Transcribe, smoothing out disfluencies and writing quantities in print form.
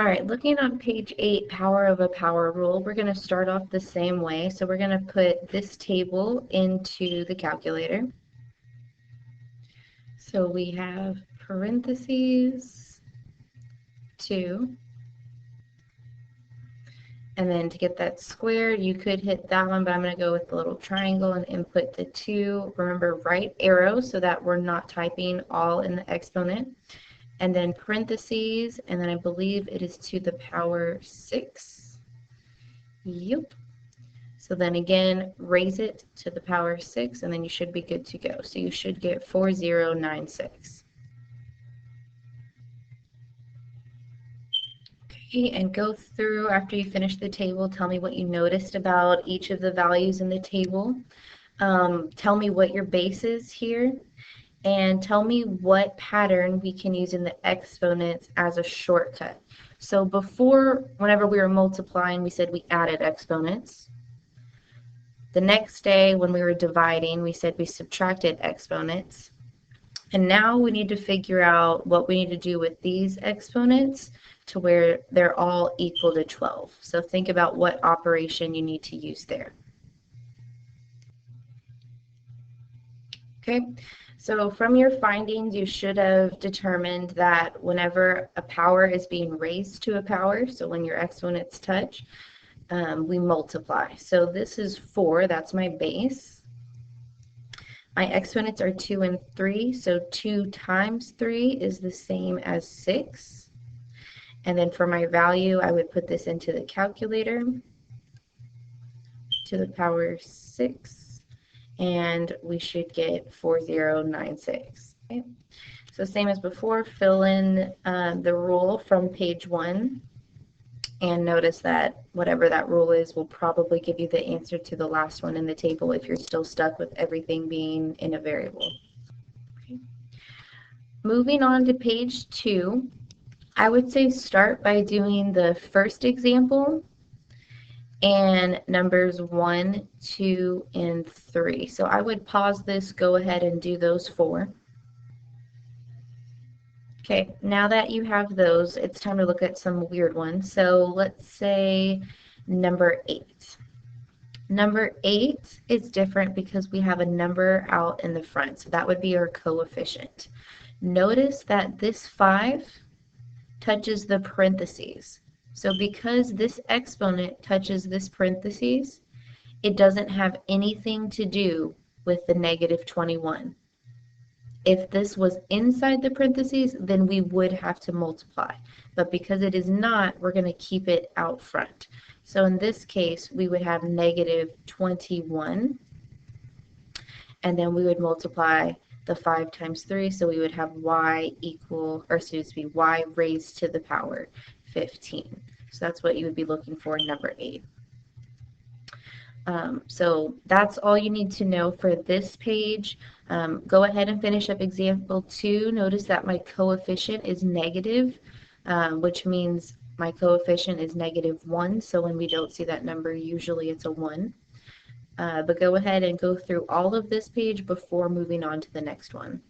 All right, looking on page 8, power of a power rule, we're going to start off the same way. So we're going to put this table into the calculator. So we have parentheses 2. And then to get that squared, you could hit that one, but I'm going to go with the little triangle and input the 2. Remember, right arrow so that we're not typing all in the exponent. And then parentheses, and then I believe it is to the power 6. Yep. So then again, raise it to the power 6, and then you should be good to go. So you should get 4096. Okay, and go through after you finish the table. Tell me what you noticed about each of the values in the table. Tell me what your base is here, and tell me what pattern we can use in the exponents as a shortcut. So before, whenever we were multiplying, we said we added exponents. The next day, when we were dividing, we said we subtracted exponents. And now we need to figure out what we need to do with these exponents to where they're all equal to 12. So think about what operation you need to use there. Okay, so from your findings, you should have determined that whenever a power is being raised to a power, so when your exponents touch, we multiply. So this is 4, that's my base. My exponents are 2 and 3, so 2 times 3 is the same as 6. And then for my value, I would put this into the calculator to the power 6, and we should get 4096. Okay? So same as before, fill in the rule from page 1. And notice that whatever that rule is will probably give you the answer to the last one in the table if you're still stuck with everything being in a variable. Okay. Moving on to page 2, I would say start by doing the first example and numbers 1, 2, and 3. So I would pause this, go ahead and do those 4. Okay, now that you have those, it's time to look at some weird ones. So let's say number 8. Number 8 is different because we have a number out in the front, so that would be our coefficient. Notice that this 5 touches the parentheses. So because this exponent touches this parentheses, it doesn't have anything to do with the negative 21. If this was inside the parentheses, then we would have to multiply. But because it is not, we're going to keep it out front. So in this case, we would have negative 21. And then we would multiply the 5 times 3. So we would have y equal, or excuse me, y raised to the power 15. So that's what you would be looking for in number 8. So that's all you need to know for this page. Go ahead and finish up example 2. Notice that my coefficient is negative, which means my coefficient is negative 1. So when we don't see that number, usually it's a 1. But go ahead and go through all of this page before moving on to the next one.